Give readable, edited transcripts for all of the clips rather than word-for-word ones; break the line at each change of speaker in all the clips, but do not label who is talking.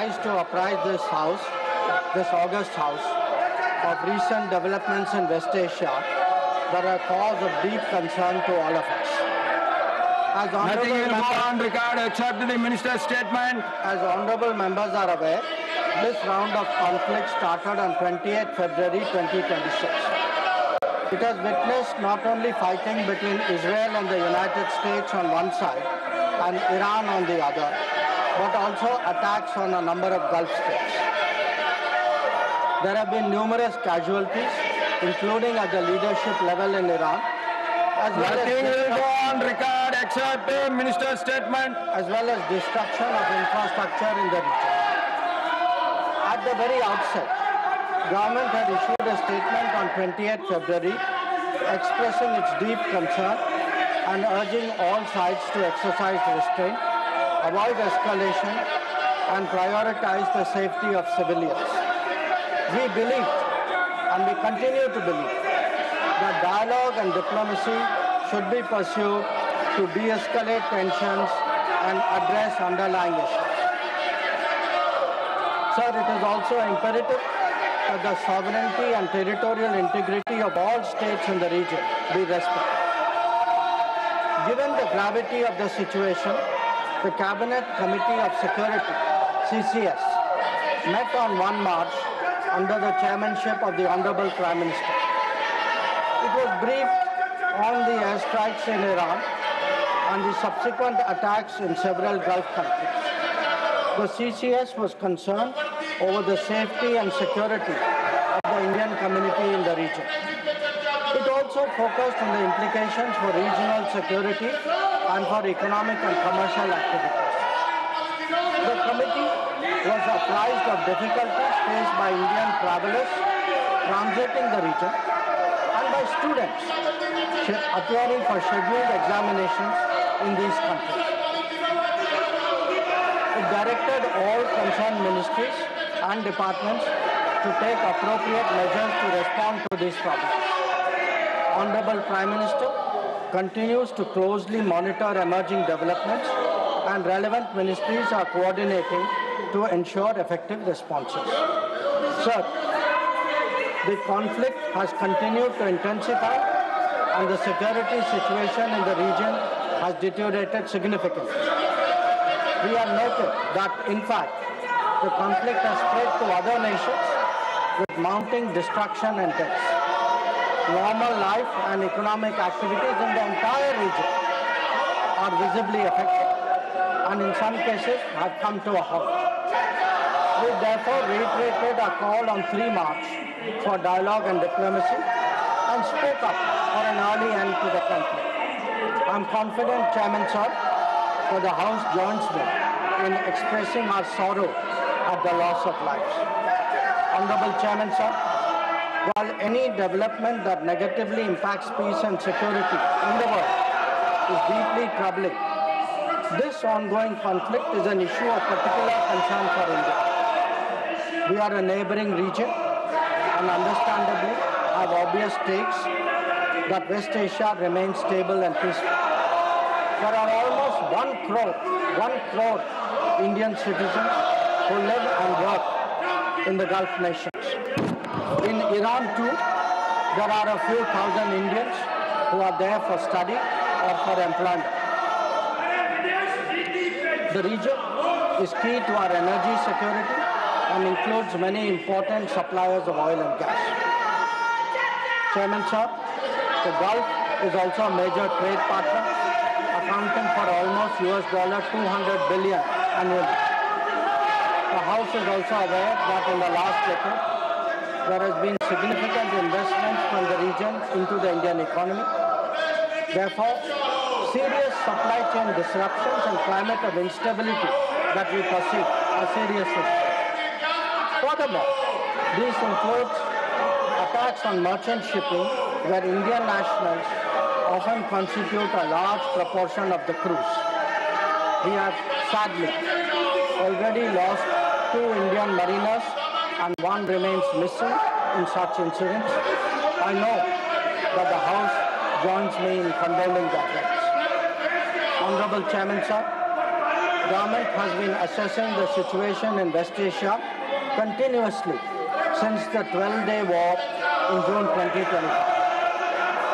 rise to apprise this August House, of recent developments in West Asia that are cause of deep concern to all of us.
Nothing will go on record except the minister's statement.
As honorable members are aware, this round of conflict started on 28 February 2026. It has witnessed not only fighting between Israel and the United States on one side and Iran on the other, but also attacks on a number of Gulf states. There have been numerous casualties, including at the leadership level in Iran, as well
Nothing
as
will go on record except the minister's statement.
as well as destruction of infrastructure in the region. At the very outset, government had issued a statement on 28 February expressing its deep concern and urging all sides to exercise restraint, avoid escalation, and prioritize the safety of civilians. We believed, and we continue to believe, that dialogue and diplomacy should be pursued to de-escalate tensions and address underlying issues. Sir, it is also imperative that the sovereignty and territorial integrity of all states in the region be respected. Given the gravity of the situation, the Cabinet Committee of Security, CCS, met on 1 March under the chairmanship of the Honorable Prime Minister. It was briefed on the airstrikes in Iran and the subsequent attacks in several Gulf countries. The CCS was concerned over the safety and security of the Indian community in the region. It also focused on the implications for regional security and for economic and commercial activities. The committee was apprised of difficulties faced by Indian travelers transiting the region and by students appearing for scheduled examinations in these countries. It directed all concerned ministries and departments to take appropriate measures to respond to these problems. Honorable Prime Minister continues to closely monitor emerging developments, and relevant ministries are coordinating to ensure effective responses. Sir, the conflict has continued to intensify and the security situation in the region has deteriorated significantly. We have noted that, in fact, the conflict has spread to other nations with mounting destruction and deaths. Normal life and economic activities in the entire region are visibly affected and in some cases have come to a halt. We therefore reiterated our call on 3 March for dialogue and diplomacy and spoke up for an early end to the conflict. I am confident, Chairman Sir, that the House joins me in expressing our sorrow at the loss of lives. Honorable Chairman Sir, while any development that negatively impacts peace and security in the world is deeply troubling, this ongoing conflict is an issue of particular concern for India. We are a neighboring region and understandably have obvious stakes that West Asia remains stable and peaceful. There are almost 1 crore Indian citizens who live and work in the Gulf nations. In Iran too, there are a few thousand Indians who are there for study or for employment. The region is key to our energy security and includes many important suppliers of oil and gas. Chairman Sir, the Gulf is also a major trade partner, accounting for almost $200 billion annually. The House is also aware that in the last decade, there has been significant investments from the region into the Indian economy. Therefore, serious supply chain disruptions and climate of instability that we perceive are serious issues. Furthermore, these include attacks on merchant shipping, where Indian nationals often constitute a large proportion of the crews. We have sadly already lost 2 Indian mariners and 1 remains missing in such incidents. I know that the House joins me in condoling their deaths. Honorable Chairman Sir, government has been assessing the situation in West Asia continuously since the 12-day war in June 2025.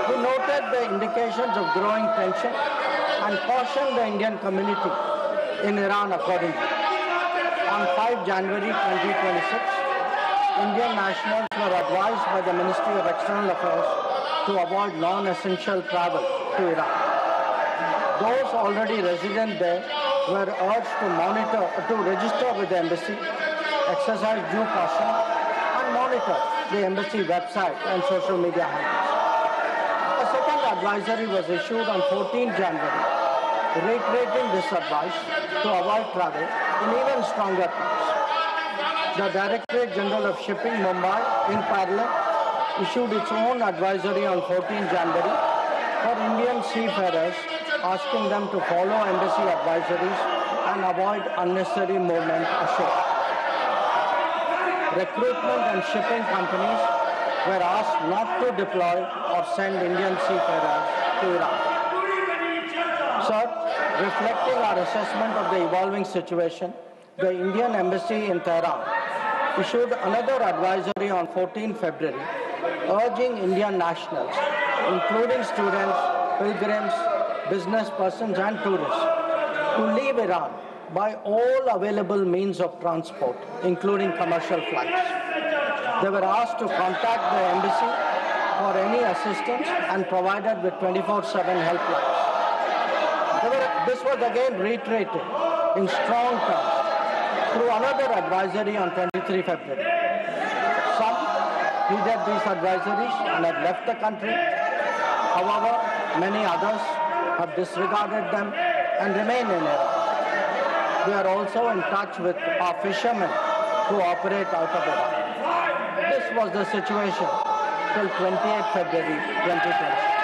We noted the indications of growing tension and cautioned the Indian community in Iran accordingly. On 5 January 2026, Indian nationals were advised by the Ministry of External Affairs to avoid non-essential travel to Iran. Those already resident there were urged to register with the embassy, exercise due caution, and monitor the embassy website and social media handles. A second advisory was issued on 14 January, reiterating this advice to avoid travel in even stronger terms. The Directorate General of Shipping, Mumbai, in parallel, issued its own advisory on 14 January for Indian seafarers, asking them to follow embassy advisories and avoid unnecessary movement ashore. Recruitment and shipping companies were asked not to deploy or send Indian seafarers to Iran. Sir, reflecting our assessment of the evolving situation, the Indian Embassy in Tehran issued another advisory on 14 February, urging Indian nationals, including students, pilgrims, business persons and tourists, to leave Iran by all available means of transport, including commercial flights. They were asked to contact the embassy for any assistance and provided with 24/7 helplines. This was again reiterated in strong terms through another advisory on 23 February. Some heeded these advisories and have left the country. However, many others have disregarded them and remain in Iran. We are also in touch with our fishermen who operate out of Iran. This was the situation till 28 February 2020.